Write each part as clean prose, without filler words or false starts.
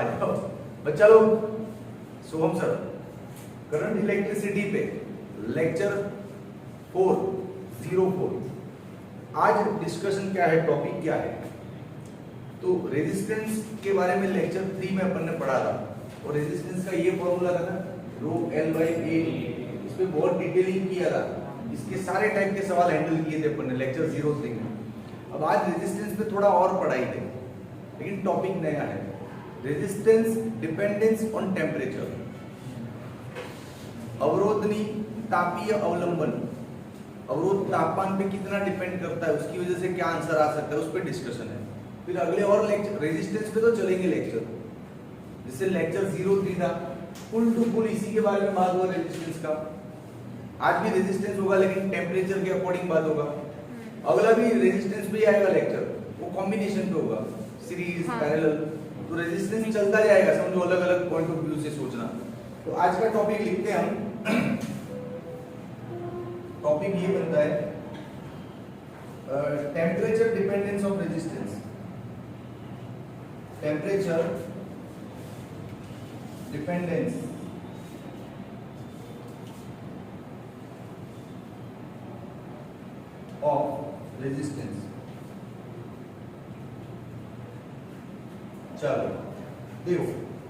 जाओ बच्चा लोग। सोहम सर करंट इलेक्ट्रिसिटी पे लेक्चर 404। आज डिस्कशन क्या है, टॉपिक क्या है? तो रेजिस्टेंस के बारे में लेक्चर 3 में अपन ने पढ़ा था और रेजिस्टेंस का ये फॉर्मूला था ना, रो एल बाई ए। इस पे बहुत डिटेलिंग किया था, इसके सारे टाइप के सवाल हैंडल किए थे अपन ने लेक्चर 03 में। अब आज रेजिस्टेंस पे थोड़ा और पढ़ाई थे, लेकिन टॉपिक नया है। रेजिस्टेंस डिपेंडेंस ऑन टेम्परेचर, अवरोधनी तापीय अवलंबन, अवरोध तापमान पे कितना डिपेंड करता है, उसकी वजह से क्या आंसर आ सकता है, उस पर डिस्कशन है। फिर अगले और लेक्चर रेजिस्टेंस पे तो चलेंगे लेक्चर, जिससे लेक्चर 03 था फुल टू फुल इसी के बारे में बात हुआ रेजिस्टेंस का। आज भी रेजिस्टेंस होगा लेकिन टेम्परेचर के अकॉर्डिंग बात होगा। अगला भी रेजिस्टेंस पे ही आएगा लेक्चर, वो कॉम्बिनेशन पे होगा, सीरीज पैरेलल। तो रेजिस्टेंस चलता जाएगा, समझो अलग अलग पॉइंट ऑफ व्यू से सोचना। तो आज का टॉपिक लिखते हैं हम। टॉपिक ये बनता है temperature dependence of resistance. Temperature dependence of resistance. चलो देखो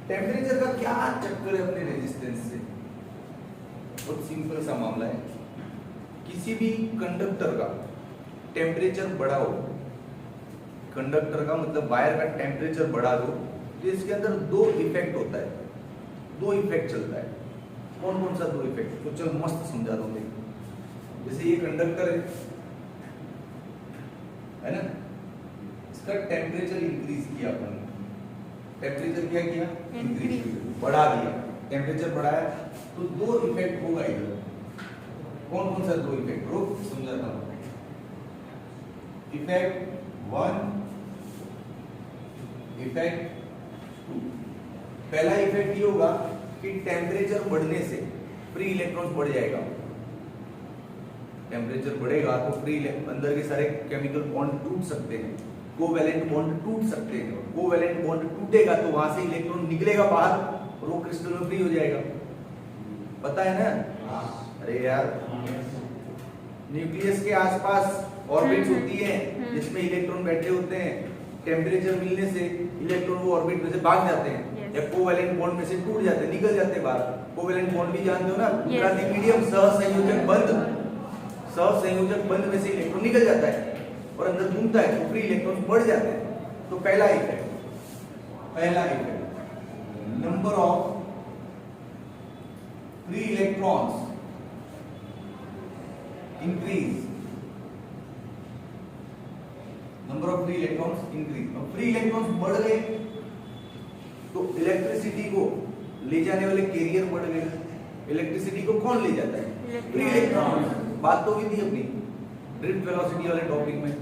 टेम्परेचर का क्या चक्कर है अपने रेजिस्टेंस से। बहुत सिंपल सा मामला है, किसी भी कंडक्टर का टेम्परेचर बढ़ाओ, कंडक्टर का मतलब वायर का टेम्परेचर बढ़ा दो तो इसके अंदर दो इफेक्ट होता है, दो इफेक्ट चलता है। कौन कौन सा दो इफेक्ट? तो चलो मस्त समझा दो। जैसे ये कंडक्टर है ना, इसका टेम्परेचर इंक्रीज किया अपन, टेम्परेचर क्या किया? इंक्रीज, बढ़ा दिया, टेम्परेचर बढ़ाया तो दो इफेक्ट होगा इधर। कौन कौन सा दो इफेक्ट? रुक समझाता हूं। Effect 1, effect 2। पहला इफेक्ट ये होगा कि टेम्परेचर बढ़ने से फ्री इलेक्ट्रॉन्स बढ़ जाएगा। टेम्परेचर बढ़ेगा तो फ्री अंदर के सारे केमिकल बॉन्ड टूट सकते हैं, कोवैलेंट बॉन्ड टूट सकते हैं। कोवैलेंट बॉन्ड टूटेगा तो वहां से इलेक्ट्रॉन निकलेगा बाहर और वो क्रिस्टल में फ्री हो जाएगा। पता है ना? अरे यार, न्यूक्लियस के आसपास ऑर्बिट्स होती है जिसमें इलेक्ट्रॉन बैठे होते हैं। टेम्परेचर मिलने से इलेक्ट्रॉन वो ऑर्बिट में से भाग जाते हैं या कोवैलेंट बॉन्ड में से टूट जाते हैं, निकल जाते हैं बाहर। कोवैलेंट बॉन्ड भी जानते हो ना, प्रातिमीडियम सहसंयोजक बंध, सहसंयोजक बंध में से इलेक्ट्रॉन निकल जाता है और अंदर घूमता है तो फ्री इलेक्ट्रॉन बढ़ जाते हैं। तो पहला effect number of free electrons increase, number of free electrons increase. अब फ्री इलेक्ट्रॉन्स बढ़ गए तो इलेक्ट्रिसिटी को ले जाने वाले कैरियर बढ़ गए। इलेक्ट्रिसिटी को कौन ले जाता है? Free electron. बात तो हुई थी अपनी ड्रिफ्ट वेलोसिटी वाले टॉपिक में,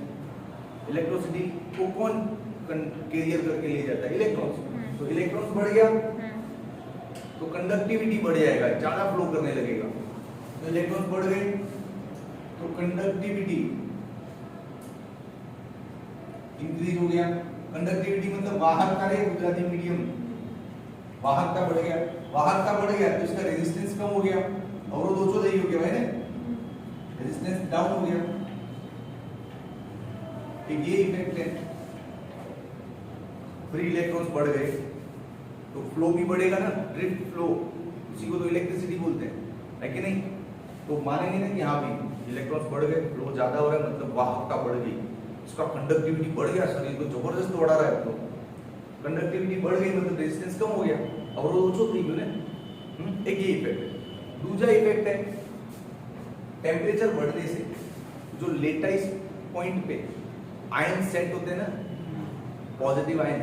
इलेक्ट्रिसिटी को कौन कैरियर करके ले जाता है? इलेक्ट्रॉन्स। तो इलेक्ट्रॉन्स बढ़ गया तो कंडक्टिविटी बढ़ जाएगा, ज्यादा फ्लो करने लगेगा। तो इलेक्ट्रॉन्स बढ़ गए तो कंडक्टिविटी इंक्रीज हो गया। कंडक्टिविटी मतलब वाहकता है, गुजराती मीडियम, वाहकता बढ़ गया। वाहकता बढ़ गया तो इसका रेजिस्टेंस कम हो गया, अवरोध ओछो થઈ ગયો કહેવાય ને, रेजिस्टेंस डाउन हो गया। एक ये इफेक्ट है। फ्री इलेक्ट्रॉन्स बढ़ गए तो फ्लो भी बढ़ेगा ना, ड्रिफ्ट फ्लो, उसी को तो इलेक्ट्रिसिटी बोलते हैं, है कि नहीं? तो मानेंगे ना कि हाँ भी इलेक्ट्रॉन्स बढ़ गए, फ्लो ज्यादा हो रहा है, मतलब वाहकता बढ़ गई, इसका कंडक्टिविटी बढ़ गया, शरीर को जबरदस्त बढ़ा रहा है। तो कंडक्टिविटी बढ़ गई मतलब रेजिस्टेंस कम हो गया, अवरोध ओछो થઈ ગયો ને। एक ये इफेक्ट है। दूसरा इफेक्ट है टेम्परेचर बढ़ने से जो लेटाइस पॉइंट पे आयन सेट होते हैं ना, पॉजिटिव आयन,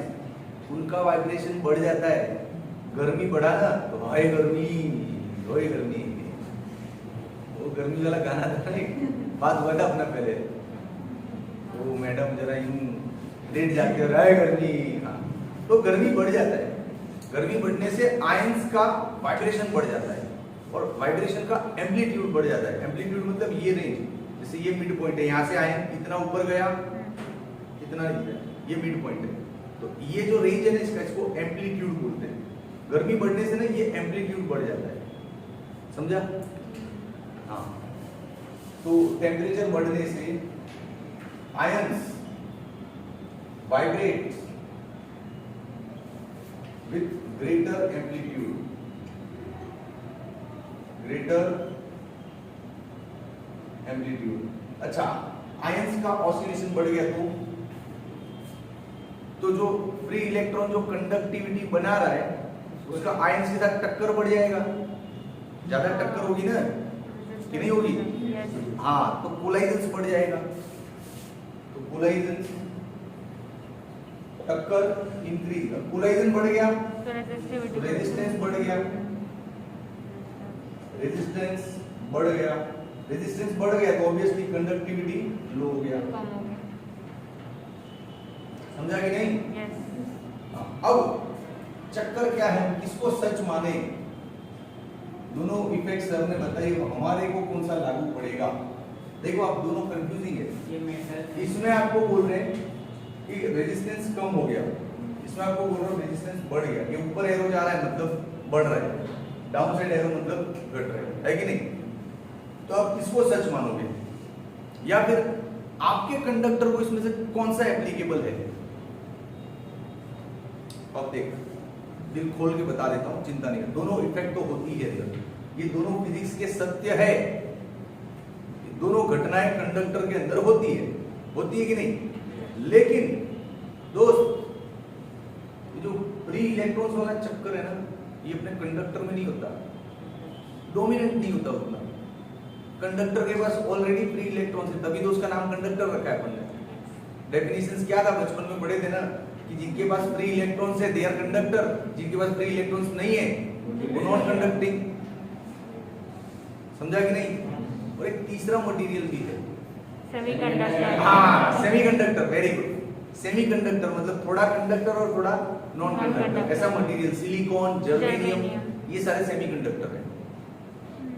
उनका वाइब्रेशन बढ़ जाता है। गर्मी बढ़ा ना तो हाय गर्मी, ओए गर्मी, वो गर्मी वाला गाना था ना, बात हुआ था अपना पहले, वो मैडम जरा यूं लेट जाके हाय गर्मी। हाँ, तो गर्मी बढ़ जाता है। गर्मी बढ़ने से आयंस का वाइब्रेशन बढ़ जाता है और वाइब्रेशन का एम्पलीट्यूड बढ़ जाता है। एम्पलीट्यूड मतलब ये रेंज, जैसे ये मिड पॉइंट है, यहाँ से आयन इतना ऊपर गया, इतना ये मिड पॉइंट है, तो ये जो रेंज है ना इसका, इसको एम्पलीट्यूड बोलते हैं। गर्मी बढ़ने से ना ये एम्पलीट्यूड बढ़ जाता है, समझा? हाँ, तो टेम्परेचर बढ़ने से ions vibrate with greater amplitude, अच्छा, आयंस का ऑसिलेशन बढ़ गया तो जो फ्री इलेक्ट्रॉन जो कंडक्टिविटी बना रहा है उसका आयंस के साथ टक्कर बढ़ जाएगा, ज्यादा टक्कर होगी ना कि नहीं होगी? हाँ, तो कोलाइजेंस बढ़ जाएगा। तो कोलाइजेंस टक्कर इंक्रीज, कोलाइजन बढ़ गया तो रेजिस्टेंस बढ़ गया, रेजिस्टेंस बढ़ गया, रेजिस्टेंस बढ़ गया तो ऑब्वियसली कंडक्टिविटी लो हो गया। समझा कि नहीं? अब चक्कर क्या है, किसको सच माने? दोनों इफेक्ट सर ने बताई, हमारे को कौन सा लागू पड़ेगा? देखो आप दोनों कंफ्यूजिंग है। इसमें आपको बोल रहे हैं कि रेजिस्टेंस कम हो गया, इसमें आपको बोल रहा हूं रेजिस्टेंस बढ़ गया। ये ऊपर एरो जा रहा है मतलब बढ़ रहा है, डाउन साइड एरो मतलब घट रहा है कि नहीं? तो आप किसको सच मानोगे? या फिर आपके कंडक्टर को इसमें से कौन सा एप्लीकेबल है? अब देख, दिल खोल के बता देता हूं, चिंता नहीं, दोनों इफेक्ट तो होती है अंदर, ये दोनों फिजिक्स के सत्य है, दोनों घटनाएं कंडक्टर के अंदर होती है कि नहीं? लेकिन दोस्त, ये जो फ्री इलेक्ट्रॉन्स वाला चक्कर है ना, ये अपने कंडक्टर में नहीं होता, डोमिनेंट नहीं होता उतना। कंडक्टर के पास ऑलरेडी फ्री इलेक्ट्रॉन्स है, तभी तो उसका नाम कंडक्टर रखा है अपन ने। डेफिनेशंस क्या था बचपन में पढ़े थे ना, कि जिनके पास फ्री इलेक्ट्रॉन्स है दे आर कंडक्टर, जिनके पास फ्री इलेक्ट्रॉन्स नहीं है वो नॉन कंडक्टिंग। समझा कि नहीं? और एक तीसरा मटेरियल भी है, सेमीकंडक्टर। हाँ, सेमीकंडक्टर, वेरी गुड। सेमीकंडक्टर मतलब थोड़ा कंडक्टर और थोड़ा नॉन कंडक्टर, ऐसा मटेरियल, सिलिकॉन, जर्मेनियम, ये सारे सेमीकंडक्टर हैं।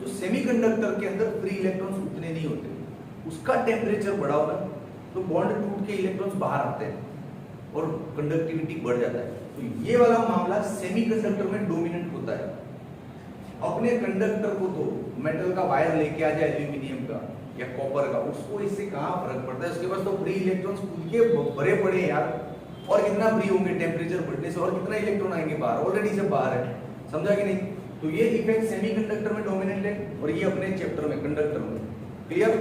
तो सेमीकंडक्टर के अंदर फ्री इलेक्ट्रॉन्स उतने नहीं होते, उसका टेम्परेचर बढ़ा होगा तो बॉन्ड टूट के इलेक्ट्रॉन्स बाहर आते हैं और कंडक्टिविटी बढ़ जाता है। तो ये वाला मामला सेमीकंडक्टर में डोमिनेंट होता है। अपने कंडक्टर को तो मेटल का वायर लेके आ जाए, एल्यूमिनियम का या कॉपर का, उसको इससे कहां फर्क पड़ता है? उसके पास तो फ्री इलेक्ट्रॉन्स खुद के भरे पड़े हैं यार, और कितना फ्री होंगे टेम्परेचर बढ़ने से, और कितना इलेक्ट्रॉन आएंगे बाहर, ऑलरेडी सब बाहर है। समझा कि नहीं? तो ये इफेक्ट सेमीकंडक्टर में डोमिनेंट है और ये अपने चैप्टर में कंडक्टर में। क्लियर?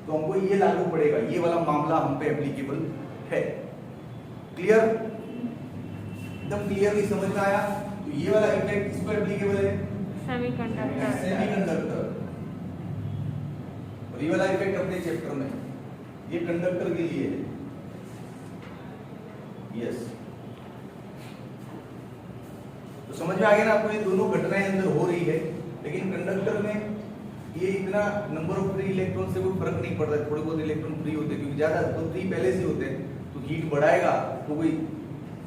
तो हमको ये लागू पड़ेगा, ये वाला मामला हम पे एप्लीकेबल है। क्लियर? एकदम क्लियरली समझ में आया? तो ये वाला इफेक्ट किस पर एप्लीकेबल है? सेमीकंडक्टर। और ये वाला इफेक्ट अपने चैप्टर में, ये कंडक्टर के लिए है। यस, तो समझ में आ गया ना आपको? ये दोनों घटनाएं अंदर हो रही है, लेकिन कंडक्टर में ये इतना नंबर ऑफ फ्री इलेक्ट्रॉन से कोई फर्क नहीं पड़ता है, थोड़े बहुत इलेक्ट्रॉन फ्री होते हैं, क्योंकि ज्यादा तो फ्री पहले से होते हैं, तो हीट बढ़ाएगा तो कोई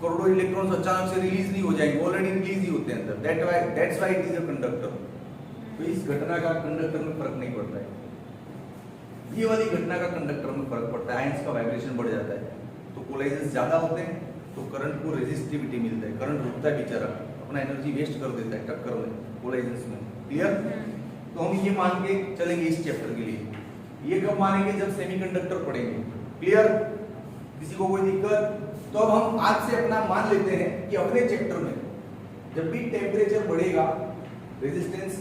करोड़ों इलेक्ट्रॉन्स अचानक से रिलीज नहीं हो जाएंगे, ऑलरेडी रिलीज ही होते हैं अंदर। That's why it is a conductor. तो इस घटना का कंडक्टर में फर्क नहीं पड़ता है, ये वाली घटना का कंडक्टर में फर्क पड़ता है, आयंस का वाइब्रेशन बढ़ जाता है, तो कोलाइजेंस ज्यादा होते हैं तो करंट को रेजिस्टिविटी मिलता है, करंट रुकता है बेचारा, अपना एनर्जी वेस्ट कर देता है टक्कर में, कोलाइजेंस में। क्लियर? तो हम ये मान के चलेंगे इस चैप्टर के लिए। ये कब मानेंगे? जब सेमीकंडक्टर पढ़ेंगे। क्लियर? किसी को कोई दिक्कत? तो अब हम आज से अपना मान लेते हैं कि अपने चैप्टर में जब भी टेम्परेचर बढ़ेगा रेजिस्टेंस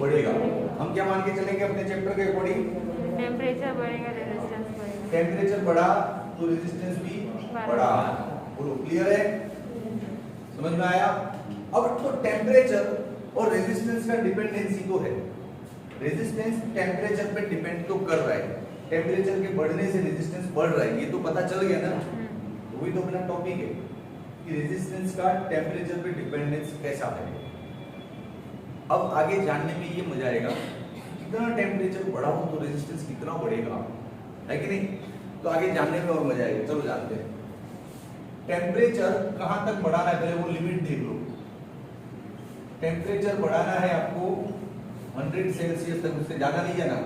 बढ़ेगा। हम क्या मान के चलेंगे अपने चैप्टर के अकॉर्डिंग? टेम्परेचर बढ़ेगा, रेजिस्टेंस बढ़ेगा। टेम्परेचर बढ़ा तो रेजिस्टेंस भी बढ़ा। बोलो, क्लियर है? समझ में आया? अब तो टेम्परेचर और रेजिस्टेंस का डिपेंडेंसी तो है, रेजिस्टेंस टेम्परेचर पे डिपेंड तो कर रहा है, टेम्परेचर के बढ़ने से रेजिस्टेंस बढ़ रहा है, ये तो पता चल गया ना? वही तो अपना टॉपिक है कि रेजिस्टेंस का टेम्परेचर पे डिपेंडेंस कैसा है। अब आगे जानने में ये मजा आएगा, कितना टेम्परेचर बढ़ा हो तो रेजिस्टेंस कितना बढ़ेगा, है कि नहीं? तो आगे जानने में और मजा आएगा। चलो जानते हैं। टेम्परेचर कहां तक बढ़ाना है, पहले वो लिमिट देख लो। टेम्परेचर बढ़ाना है आपको 100 सेल्सियस तक, उससे ज्यादा नहीं जाना।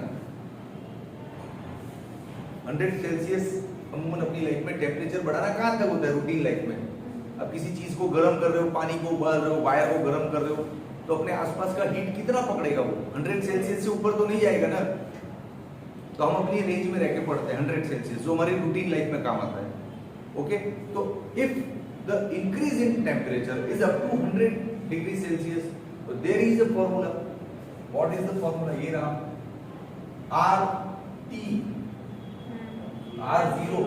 100 सेल्सियस अमूमन अपनी लाइफ में टेम्परेचर बढ़ाना कहां तक होता है रूटीन लाइफ में? अब किसी चीज को गर्म कर रहे हो, पानी को उबाल रहे हो, वायर को गर्म कर रहे हो, तो अपने आसपास का हीट कितना पकड़ेगा वो? 100 सेल्सियस से ऊपर तो नहीं जाएगा ना। तो हम अपनी रेंज में रह के पढ़ते हैं 100 सेल्सियस, जो हमारी रूटीन लाइफ में काम आता है। Okay, so if the increase in temperature is up to 100 degree Celsius, so there is a formula. What is the formula? ये रहा, R T, R0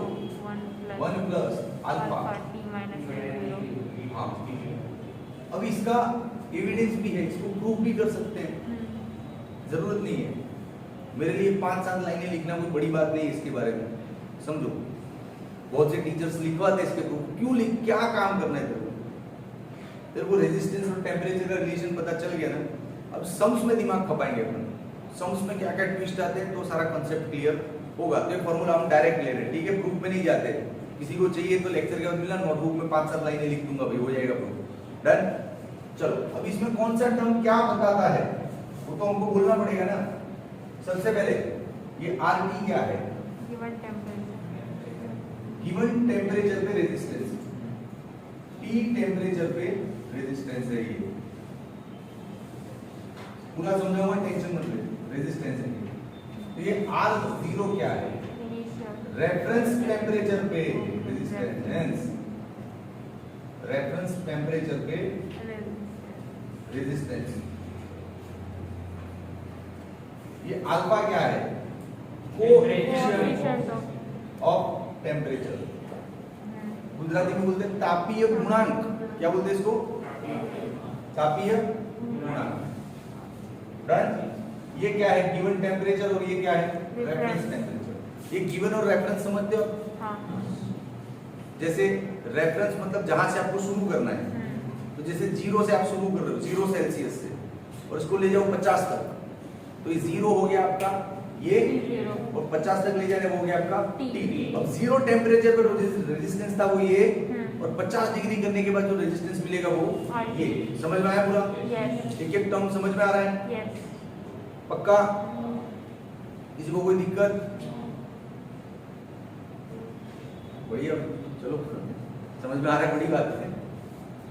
1 plus alpha t minus 0. हाँ। अब इसका एविडेंस भी है, इसको प्रूव भी कर सकते हैं, जरूरत नहीं है मेरे लिए 5-7 लाइनें लिखना कोई बड़ी बात नहीं है इसके बारे में, समझो। बहुत से टीचर्स लिखवाते हैं इसके प्रूफ, क्यों लिख, क्या काम करना है तेरे को रेजिस्टेंस और टेम्परेचर का रिलेशन पता चल गया ना। अब सम्स में दिमाग खपाएंगे अपन, सम्स में क्या क्या ट्विस्ट आते हैं तो सारा कंसेप्ट क्लियर होगा। तो ये फॉर्मूला हम डायरेक्ट ले रहे हैं, ठीक है, प्रूफ में नहीं जाते। किसी को चाहिए तो लेक्चर के बाद मिलना, नोटबुक में 5-7 लाइनें लिख दूंगा भाई, हो जाएगा प्रूफ। डन। चलो, अब इसमें कौन सा टर्म क्या बताता है वो तो हमको बोलना पड़ेगा ना। सबसे पहले ये आरटी क्या है? Given temperature. गिवन टेम्परेचर पे रेजिस्टेंस, टी टेम्परेचर पे रेजिस्टेंस है ये, पूरा समझा हुआ, टेंशन मत ले, रेजिस्टेंस है ये। तो ये R0 क्या है? Initial. रेफरेंस टेम्परेचर पे रेजिस्टेंस, रेफरेंस टेम्परेचर पे रेजिस्टेंस। ये अल्फा क्या है? Coefficient of. Of temperature, Gujarati में बोलते हैं तापीय गुणांक। क्या बोलते हैं इसको? तापीय गुणांक। डन। ये क्या है? गिवन टेम्परेचर, और ये क्या है? Reference temperature. ये गिवन और रेफरेंस समझते हो? हाँ. जैसे रेफरेंस मतलब जहां से आपको शुरू करना है, तो जैसे 0 से आप शुरू कर रहे हो, 0 सेल्सियस से, और इसको ले जाओ 50 तक, तो ये 0 हो गया आपका ये, और 50 तक ले जाने वो हो गया आपका T। अब 0 टेम्परेचर पर रेजिस्टेंस था वो ये, और 50 डिग्री करने के बाद जो रेजिस्टेंस मिलेगा वो ये। समझ में आया पूरा? Yes. एक एक टर्म समझ में आ रहा है? Yes. पक्का? किसी को कोई दिक्कत? बढ़िया, चलो समझ में आ रहा है, बड़ी बात है।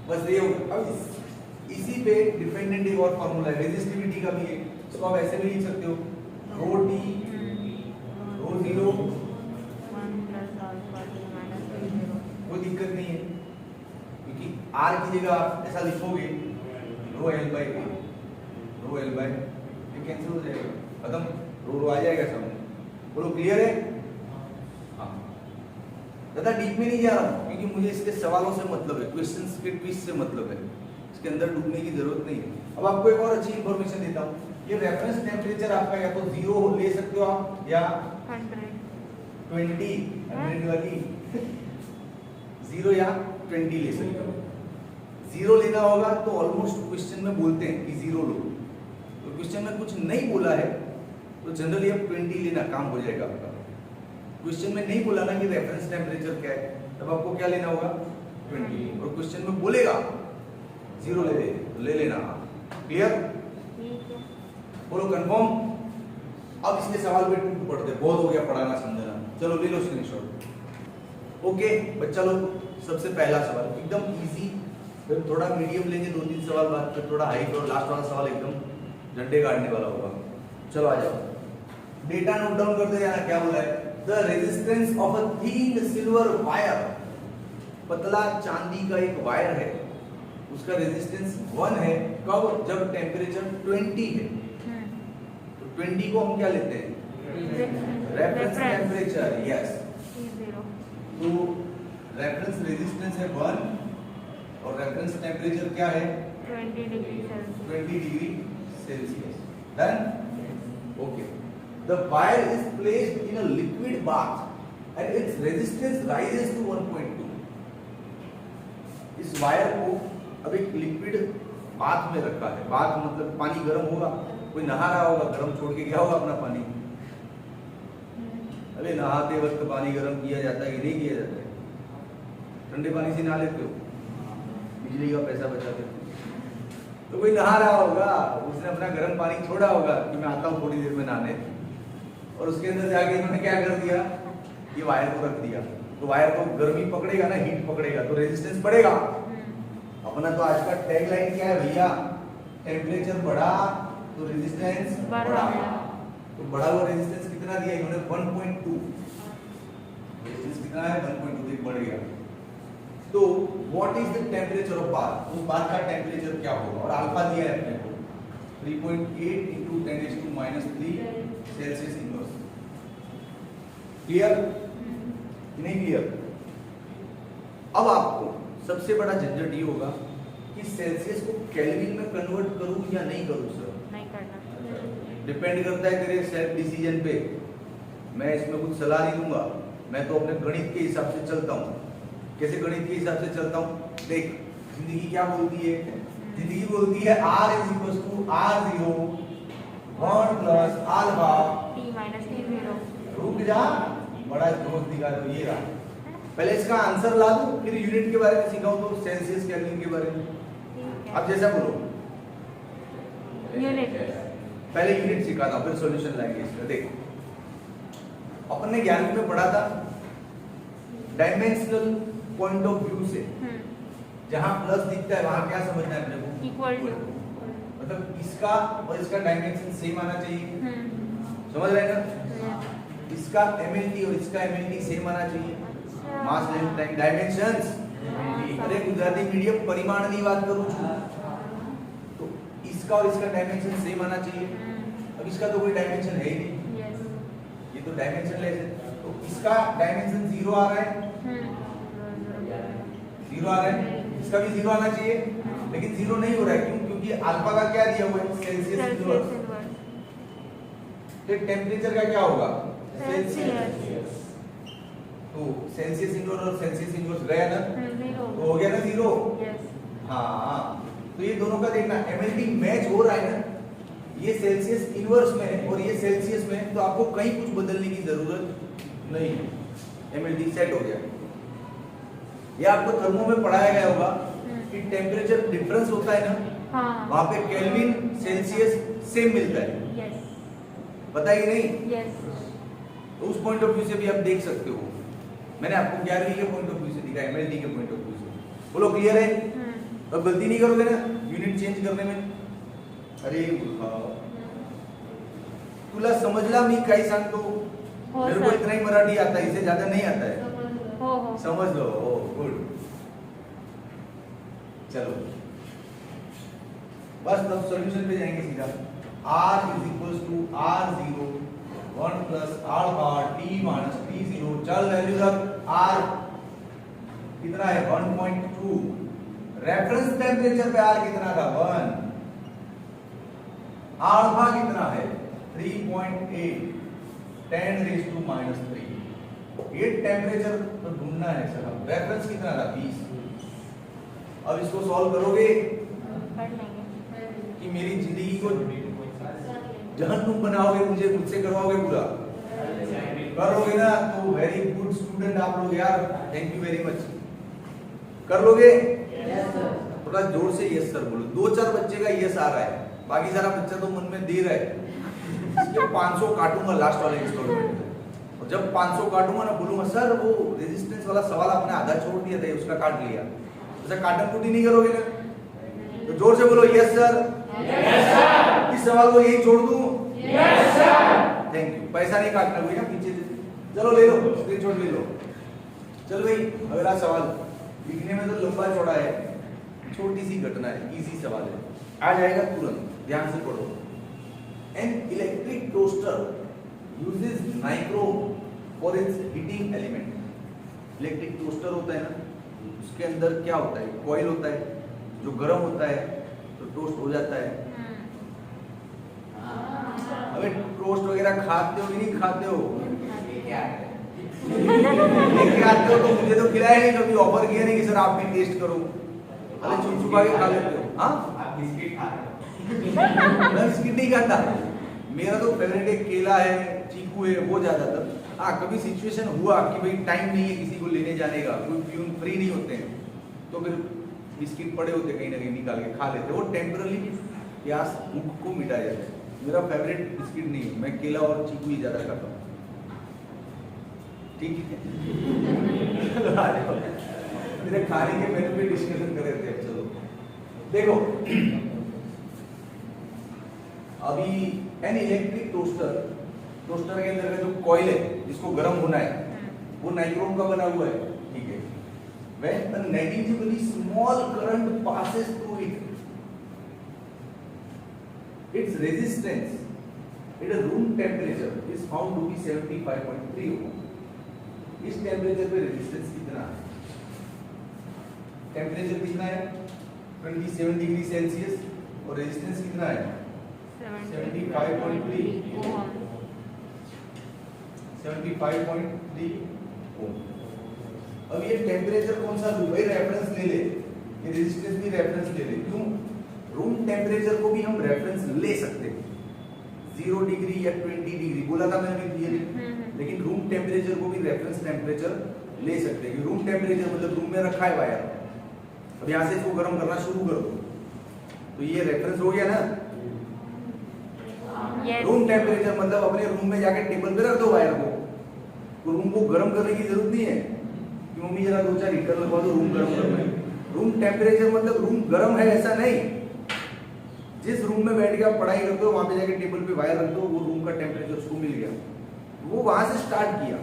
बस ये होगा। अब इसी पे डिपेंडेंट एक और फॉर्मूला है रेजिस्टिविटी का भी है, इसको आप ऐसे भी लिख सकते हो, रो टी रो 0, 1 plus alpha t minus 0. कोई दिक्कत नहीं है, क्योंकि आर की जगह आप ऐसा लिखोगे rho L by A, rho L by ये कैंसिल हो जाएगा, खत्म, रो रो आ जाएगा सामने। बोलो क्लियर है? हाँ, ज्यादा डीप में नहीं जा रहा हूँ, क्योंकि मुझे इसके सवालों से मतलब है, क्वेश्चंस के ट्विस्ट से मतलब है, इसके अंदर डूबने की जरूरत नहीं है। अब आपको एक और अच्छी इंफॉर्मेशन देता हूँ, ये रेफरेंस टेम्परेचर आपका या तो 0 ले सकते हो आप, या 100. 100 वाली 0 या 20 ले सकते हो। 0 लेना होगा तो ऑलमोस्ट क्वेश्चन में बोलते हैं कि 0 लो, तो क्वेश्चन में कुछ नहीं बोला है तो जनरली अब 20 लेना, काम हो जाएगा आपका। क्वेश्चन में नहीं बोला ना कि रेफरेंस टेम्परेचर क्या है, तब आपको क्या लेना होगा? 20। और क्वेश्चन में बोलेगा 0 ले लेना। क्लियर? ठीक है. बोलो कंफर्म। अब इसके सवाल पे पढ़ते, बहुत हो गया पढ़ाना समझाना, चलो ले लो स्क्रीनशॉट। ओके बच्चा लोग, सबसे पहला सवाल एकदम इजी, फिर थोड़ा मीडियम लेंगे 2-3 सवाल बाद, फिर थोड़ा हाई, और लास्ट वाला सवाल एकदम झंडे गाड़ने वाला होगा। चलो आ जाओ, डेटा नोट डाउन करते जाना। क्या बोला है? The resistance of a thin silver wire, पतला चांदी का एक वायर है, उसका रेजिस्टेंस 1 है। कब? जब टेम्परेचर 20 है। तो 20 को हम क्या लेते हैं? Reference temperature. Yes, T0. तो रेफरेंस रेजिस्टेंस है 1 और रेफरेंस टेम्परेचर क्या है? 20 degree Celsius. 20 degree Celsius. Done? Okay. The wire is placed in a liquid bath and its resistance rises to 1.2. इस वायर को अब एक लिक्विड बाथ में रखा है। बाथ मतलब पानी गर्म होगा, कोई नहा रहा होगा, गर्म छोड़ के गया होगा अपना पानी। अरे नहाते वक्त पानी गर्म किया जाता है कि नहीं किया जाता है? ठंडे पानी से नहा लेते हो, बिजली का पैसा बचाते हो। तो कोई नहा रहा होगा, उसने अपना गर्म पानी छोड़ा होगा कि मैं आता हूँ थोड़ी देर में नहाने, और उसके अंदर जाके इन्होंने क्या कर दिया? ये वायर को रख दिया, तो वायर को गर्मी पकड़ेगा ना, हीट पकड़ेगा, तो रेजिस्टेंस बढ़ेगा। अपना तो आज का टैग लाइन क्या है भैया, टेम्परेचर बढ़ा तो रेजिस्टेंस बढ़ा। तो बढ़ा हुआ रेजिस्टेंस कितना दिया इन्होंने, 1.2। रेजिस्टेंस कितना है, 1.2, बढ़ गया। तो what is the temperature of bath, उस बाथ का टेम्परेचर क्या होगा, और अल्फा दिया है अपने को 3.8 × 10⁻³ सेल्सियस इनवर्स। क्लियर कि नहीं क्लियर? अब आपको सबसे बड़ा झंझट ये होगा कि सेल्सियस को केल्विन में कन्वर्ट करूं या नहीं करूं सर? नहीं करना, डिपेंड करता है तेरे सेल्फ डिसीजन पे। मैं इसमें कुछ सलाह नहीं दूंगा, मैं तो अपने गणित के हिसाब से चलता हूँ। कैसे गणित के हिसाब से चलता हूँ? देख, जिंदगी क्या बोलती है, जिंदगी बोलती है R = R0 1 + alpha t - T0। रुक जा, बड़ा जोश दिखा दो, ये रहा। पहले इसका आंसर ला दूं, फिर यूनिट के बारे में सिखाऊं, तो सेल्सियस केल्विन के बारे में। अब जैसा बोलो, यूनिट, पहले यूनिट सिखाता हूं, फिर सॉल्यूशन लाएंगे इसका। देखो, अपन ने 11वीं में पढ़ा था डायमेंशनल पॉइंट ऑफ व्यू से, जहां प्लस दिखता है वहां क्या समझना है अपने को, इक्वल टू, मतलब इसका और इसका डायमेंशन सेम आना चाहिए। समझ रहे हैं ना? इसका mlt और इसका mlt सेम आना चाहिए। मास लेंथ टाइम डायमेंशंस, अरे गुजराती मीडियम परिमाण ની વાત करूं છું, तो इसका और इसका डायमेंशन सेम आना चाहिए। अब इसका तो कोई डायमेंशन है ही नहीं, ये तो डायमेंशन लेस है, तो इसका डायमेंशन 0 आ रहा है, 0 आ रहा है, इसका भी 0 आना चाहिए, लेकिन 0 नहीं हो रहा है। क्यों? क्योंकि अल्फा का क्या दिया हुआ है, सेल्सियस इनवर्स। तो टेम्परेचर का क्या होगा, सेल्सियस। तो सेल्सियस इनवर्स और सेल्सियस इनवर्स गया ना, तो हो गया ना 0। हाँ, तो ये दोनों का देखना, mlt मैच हो रहा है ना, ये सेल्सियस इनवर्स में है और ये सेल्सियस में है, तो आपको कहीं कुछ बदलने की जरूरत नहीं है, mlt सेट हो गया। ये आपको थर्मो में पढ़ाया गया होगा कि टेम्परेचर डिफरेंस होता है ना, वहां पे केल्विन सेल्सियस सेम मिलता है, पता है कि नहीं? तो उस पॉइंट ऑफ व्यू से भी आप देख सकते हो। मैंने आपको 11वीं के पॉइंट ऑफ व्यू से दिखाया, mlt के पॉइंट ऑफ व्यू से। बोलो क्लियर है? अब गलती नहीं करोगे ना यूनिट चेंज करने में? अरे तुला समजला मी काय सांगतो? मेरे को इतना ही मराठी आता है, इससे ज्यादा नहीं आता है। समझ लो, गुड। चलो बस तब सॉल्यूशन पे जाएंगे सीधा। R = R0 1 + alpha t - T0। चल वैल्यू रख, R कितना है, 1.2। रेफरेंस टेम्परेचर पे R कितना था, 1। अल्फा कितना है, 3.8 10⁻³ ये टेम्परेचर तो ढूंढना है सर। रेफरेंस कितना था, 20। अब इसको सॉल्व करोगे कि मेरी जिंदगी को जहन्नुम बनाओगे, मुझे मुझसे करवाओगे पूरा? करोगे ना, तो वेरी गुड स्टूडेंट आप लोग यार, थैंक यू वेरी मच। कर लोगे? थोड़ा जोर से यस सर बोलो। 2-4 बच्चे का यस आ रहा है, बाकी सारा बच्चा तो मन में दे रहा है। इसके 500 काटूंगा लास्ट वाले इंस्टॉलमेंट में, और जब 500 काटूंगा ना, बोलूंगा सर वो रेजिस्टेंस वाला सवाल आपने आधा छोड़ दिया था, उसका काट लिया। ऐसा काटन कुटी नहीं करोगे ना, तो जोर से बोलो यस सर। इस सवाल को यही छोड़ दूं? Yes sir. Thank you. पैसा नहीं काटना भैया, पीछे चलो ले लो, स्क्रीनशॉट ले लो। चल भाई, अगला सवाल लिखने में तो लंबा चौड़ा है, छोटी सी घटना है, इजी सवाल है, आ जाएगा तुरंत, ध्यान से पढ़ो। An electric toaster uses nichrome for its heating element. Electric toaster होता है ना, उसके अंदर क्या होता है, कॉइल होता है, जो गर्म होता है तो टोस्ट हो जाता है। अबे टोस्ट वगैरह खाते हो कि नहीं खाते हो? लेके आते हो तो मुझे तो खिलाया नहीं कभी, ऑफर किया नहीं कि सर आप भी टेस्ट करो। अरे चुप छुपा के खा लेते हो। हाँ, आप बिस्किट खा रहे मैं बिस्किट नहीं खाता, मेरा तो फेवरेट है केला है, चीकू है, वो ज्यादातर। हाँ, कभी सिचुएशन हुआ कि भाई टाइम नहीं है किसी को लेने जाने का, कोई प्यून फ्री नहीं होते हैं, तो फिर बिस्किट पड़े होते कहीं ना कहीं निकाल के खा लेते, वो टेम्पररी प्यास भूख को मिटा जाता है। मेरा फेवरेट बिस्किट नहीं है, मैं केला और चीकू ही ज्यादा खाता हूँ। ठीक है चलो आ जाओ, मेरे खाने के मेनू पे डिस्कशन कर रहे थे। चलो देखो, अभी एन इलेक्ट्रिक टोस्टर, टोस्टर के अंदर का जो कॉइल है जिसको गर्म होना है वो नाइक्रोम का बना हुआ है, ठीक है। When a negligible small current passes through it, its resistance at a room temperature is found to be 75.3 ohm. इस टेम्परेचर पे रेजिस्टेंस कितना है? टेम्परेचर कितना है? 27 डिग्री सेल्सियस और रेजिस्टेंस कितना है? 75.3 ओम। 75.3 ओम। अब ये टेम्परेचर कौन सा लूं भाई? रेफरेंस ले ले, ये रेजिस्टेंस भी रेफरेंस ले ले। क्यों? रूम टेम्परेचर को भी हम रेफरेंस ले सकते हैं, 0 डिग्री या 20 डिग्री बोला था मैंने थियरी, लेकिन रूम टेम्परेचर को भी रेफरेंस टेम्परेचर ले सकते हैं। रूम टेम्परेचर मतलब रूम में रखा है वायर, अब यहाँ से इसको गर्म करना शुरू कर दो तो ये रेफरेंस हो गया ना। रूम टेम्परेचर मतलब अपने रूम में जाके टेबल पे रख दो वायर को, तो रूम को गर्म करने की जरूरत नहीं है कि मम्मी जरा 2-4 हीटर लगवा दो, रूम गर्म करना है। रूम टेम्परेचर मतलब रूम गर्म है ऐसा नहीं, जिस रूम में बैठ के आप पढ़ाई करते हो वहां पे जाके टेबल पे वायर रख दो, वो रूम का टेम्परेचर उसको मिल गया, वो वहां से स्टार्ट किया,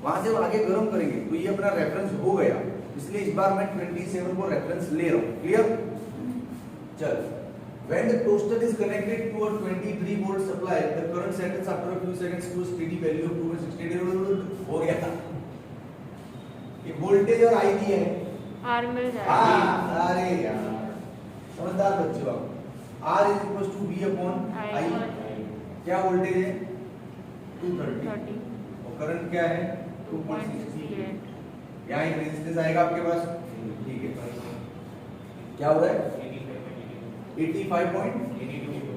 वहां से वो आगे गर्म करेंगे तो ये अपना रेफरेंस हो गया। इसलिए इस बार मैं 27 को रेफरेंस ले रहा हूं। क्लियर? चल, when the toaster is connected to a 23 volt supply, the current settles after a few seconds to a steady value of 260 हो गया था। ये वोल्टेज और आई दिया है, आर मिल जाएगा। हाँ, अरे यार समझदार बच्चों आप। R is equals to V upon I, क्या वोल्टेज है? 230 और करंट क्या है? 2.68। यहाँ एक रेजिस्टेंस आएगा आपके पास, ठीक है, क्या हो रहा है? 85.82।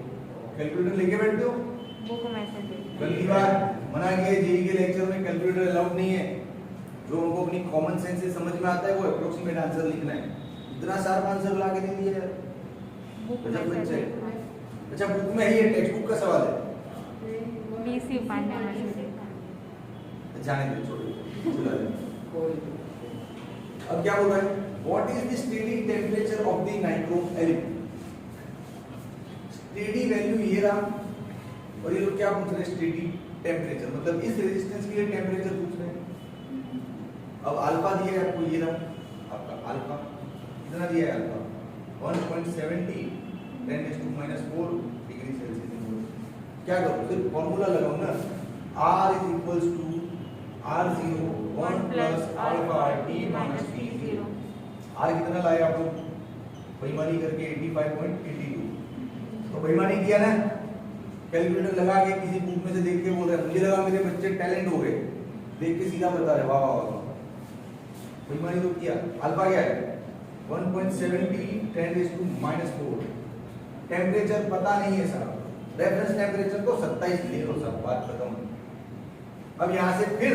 कैलकुलेटर लेके बैठते हो? बुक में से देखिए। पहली बार मना किया जेई के लेक्चर में कैलकुलेटर अलाउड नहीं है। जो उनको अपनी कॉमन सेंस से समझ में आता है वो अप्रोक्सीमेट आंसर लिखना है। इतना शार्प आंसर ला के दे दिया यार। बुक में से देखना। अच्छा बुक में ही है, टेक्स्ट बुक का सवाल है। बीसी पांडे में से देखना। जाने दो, छोड़ो, चला जाए। अब क्या बोल रहा है? What is the steady temperature of the nichrome element? Steady value ये रहा, और ये लोग क्या पूछ रहे हैं? स्टेडी टेम्परेचर, मतलब इस रेजिस्टेंस के लिए टेम्परेचर पूछ रहे हैं। अब अल्फा दिया है आपको, ये रहा आपका अल्फा, कितना दिया है अल्फा? 1.70 10⁻⁴ degree Celsius. क्या करो? सिर्फ फॉर्मूला लगाओ ना, R is equals to R0 1 plus alpha t minus t0। R कितना लाए आप लोग? बेईमानी करके 85.82, तो बेईमानी किया ना, कैलकुलेटर लगा के किसी बुक में से देख के बोल रहे हैं, मुझे लगा मेरे बच्चे टैलेंट हो गए, देख के सीधा बता रहे वाह वाह वाह, बेईमानी तो किया। अल्फा क्या है? 1.70 10⁻⁴। टेम्परेचर पता नहीं है साहब, रेफरेंस टेम्परेचर तो 27 ले लो सब, बात खत्म। अब यहाँ से फिर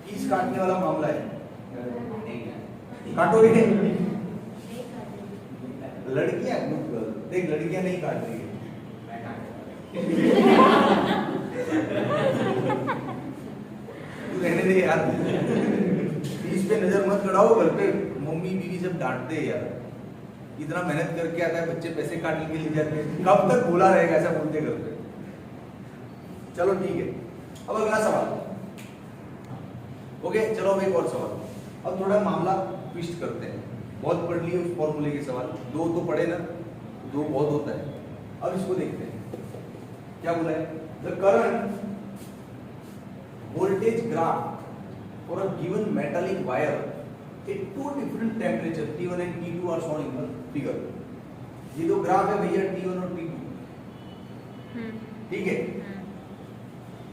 पीस काटने वाला मामला है, काटोगे? लड़कियां देख, लड़कियां नहीं काट रही है, तू रहने दे यार, पीस पे नजर मत गड़ाओ, घर पे मम्मी बीवी जब डांटते हैं यार, इतना मेहनत करके आता है बच्चे, पैसे काटने के लिए जाते हैं, कब तक भूला रहेगा ऐसा बोलते करते। चलो ठीक है, अब अगला सवाल। ओके चलो अब एक और सवाल। अब थोड़ा मामला ट्विस्ट करते हैं, बहुत पढ़ लिए उस फॉर्मूले के सवाल, दो तो पढ़े ना, दो बहुत होता है। अब इसको देखते हैं क्या बोला है। The current voltage graph for a given metallic wire at two different temperature T1 and T2 are shown in the figure। ये जो ग्राफ है भैया T1 और T2, ठीक है।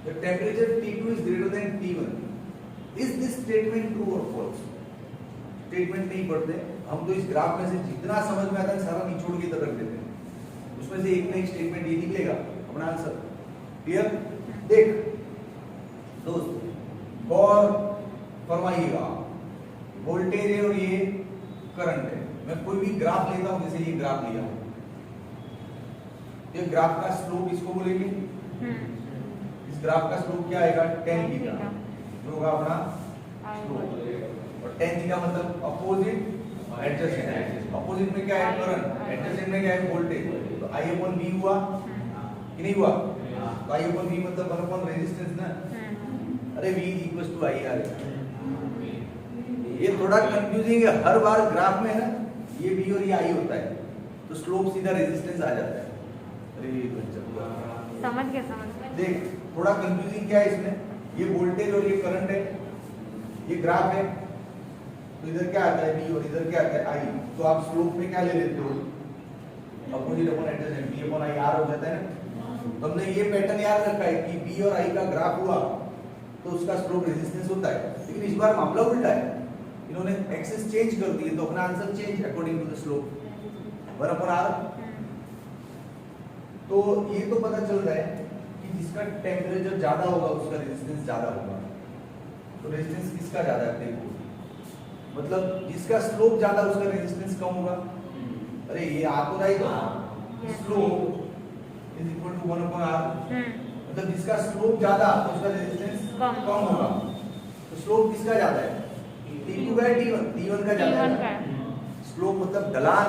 The temperature T2 is greater than T1। Is this statement true or false? Statement नहीं पढ़ते हम तो, इस ग्राफ में से जितना समझ में आता है सारा निचोड़ के तरफ देते हैं, उसमें से एक ना एक स्टेटमेंट ये निकलेगा अपना आंसर। क्लियर? देख दोस्त और फरमाइएगा, वोल्टेज है और ये करंट है, मैं कोई भी ग्राफ लेता हूं, जैसे ये ग्राफ लिया, ये ग्राफ का स्लोप इसको बोलेंगे, इस ग्राफ का स्लोप क्या आएगा? tan theta. जो होगा अपना स्लोप। और tan थीटा मतलब अपोजिट एडजेसेंट। अपोजिट में क्या है करंट, एडजेसेंट में क्या है वोल्टेज। तो I upon V हुआ कि नहीं हुआ? तो I upon V मतलब 1 upon रेजिस्टेंस ना। अरे V equals to I R। ये थोड़ा कंफ्यूजिंग है, हर बार ग्राफ में है ना ये V और ये I होता है तो स्लोप सीधा रेजिस्टेंस आ जाता है। अरे समझ गया। देख थोड़ा कंफ्यूजिंग क्या है इसमें, ये वोल्टेज और ये करंट है, ये ग्राफ है, तो इधर क्या आता है V और इधर क्या आता है I। तो आप स्लोप में क्या ले लेते हो, opposite upon adjacent V upon I R हो जाता है ना। तो हमने ये पैटर्न याद रखा है कि V और I का ग्राफ हुआ तो उसका स्लोप रेजिस्टेंस होता है। लेकिन इस बार मामला उल्टा है, इन्होंने एक्सिस चेंज कर दी तो अपना answer change according to the slope 1 upon R। तो ये तो पता चल रहा है कि जिसका टेम्परेचर ज्यादा होगा उसका रेजिस्टेंस ज्यादा होगा। तो रेजिस्टेंस किसका ज्यादा है देखो, मतलब जिसका स्लोप ज्यादा उसका रेजिस्टेंस कम होगा। अरे ये आ तो रहा है, slope is equal to 1 upon R। मतलब जिसका स्लोप ज्यादा तो उसका रेजिस्टेंस कम होगा। तो स्लोप किसका ज्यादा है, T2 का T1? T1 का ज्यादा है। स्लोप मतलब ढलान।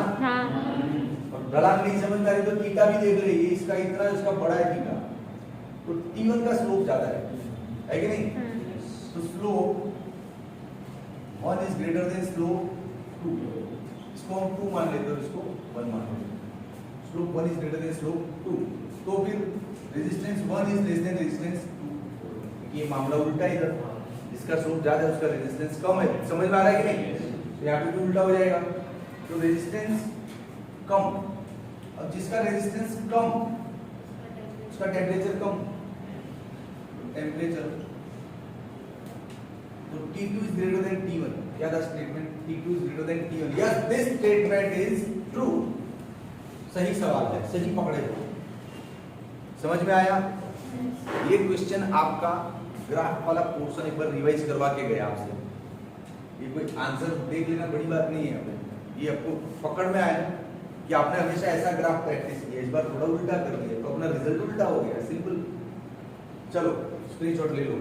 और ढलान नहीं समझ में आ रही तो थीटा भी देख ले, ये इसका इतना इसका बड़ा है थीटा, तो T1 का स्लोप ज्यादा है कि नहीं? तो slope 1 is greater than slope 2। इसको हम 2 मान लेते हैं, इसको 1 मान लेते हैं। Slope 1 is greater than slope 2, तो फिर resistance 1 is less than resistance 2। ये मामला उल्टा है, इधर जिसका स्लोप ज्यादा है उसका रेजिस्टेंस कम है। समझ में आ रहा है कि नहीं? तो यहाँ पे भी उल्टा हो जाएगा, तो रेजिस्टेंस कम। अब जिसका रेजिस्टेंस कम उसका टेम्परेचर कम, टेम्परेचर तो T2 is greater than T1। क्या था statement, T2 is greater than T1। Yes this statement is true. सही सवाल है, सही पकड़े हो। समझ में आया? ये क्वेश्चन आपका ग्राफ वाला पोर्शन एक बार रिवाइज करवा के गया आपसे, ये कोई आंसर देख लेना बड़ी बात नहीं है। ये आपको पकड़ में आया कि आपने हमेशा ऐसा ग्राफ प्रैक्टिस किया, इस बार थोड़ा उल्टा कर दिया तो अपना रिजल्ट उल्टा हो गया। सिंपल। चलो स्क्रीनशॉट ले लो।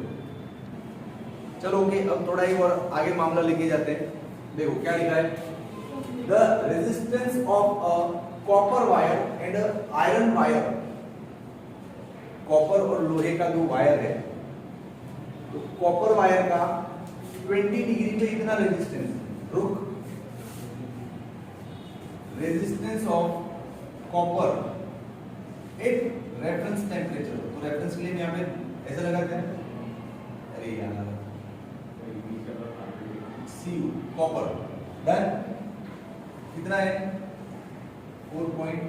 चलो ओके, अब थोड़ा ही और आगे मामला लेके जाते हैं। देखो क्या लिखा है, the resistance of a copper wire and iron wire. Copper और लोहे का जो वायर है, तो कॉपर वायर का 20 डिग्री पे इतना रेजिस्टेंस, रुक, resistance of copper at reference temperature. तो रेफरेंस के लिए यहाँ पे ऐसा लगाते हैं, अरे यार Cu कॉपर डन, कितना है 4.1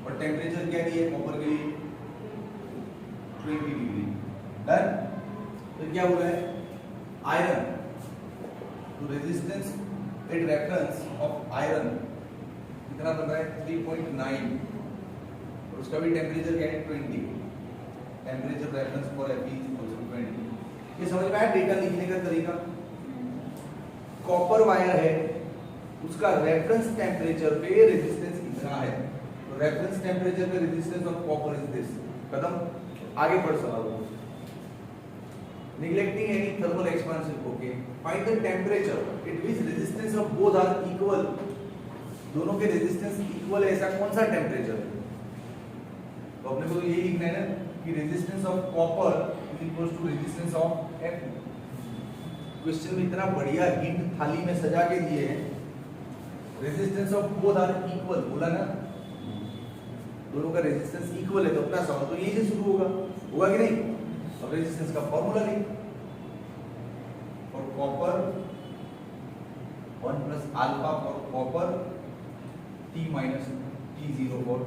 और टेम्परेचर क्या दिया है कॉपर के लिए 20 डिग्री डन। तो क्या हो रहा है आयरन, तो resistance at reference of iron कितना बन रहा है 3.9 और उसका भी टेम्परेचर क्या है 20। Temperature reference for Fe is equal to 20। ये समझ में आया डेटा लिखने का तरीका? कॉपर वायर है, उसका रेफरेंस टेम्परेचर पे रेजिस्टेंस इतना है, तो रेफरेंस टेम्परेचर पे resistance of copper is this. खत्म, आगे बढ़ सवाल। Neglecting any thermal expansion, okay, find the temperature it means resistance of both are equal. दोनों के रेजिस्टेंस इक्वल है, ऐसा कौन सा टेम्परेचर है? तो अपने को तो यही लिखना है ना कि resistance of copper is equal to resistance of Fe। Question में इतना बढ़िया हिंट थाली में सजा के दिए हैं, resistance of both are equal बोला ना, दोनों का रेजिस्टेंस इक्वल है, तो अपना सवाल तो यही से शुरू होगा कि नहीं? अब रेजिस्टेंस का फॉर्मूला लिख, और copper 1 plus alpha for copper T minus T0 for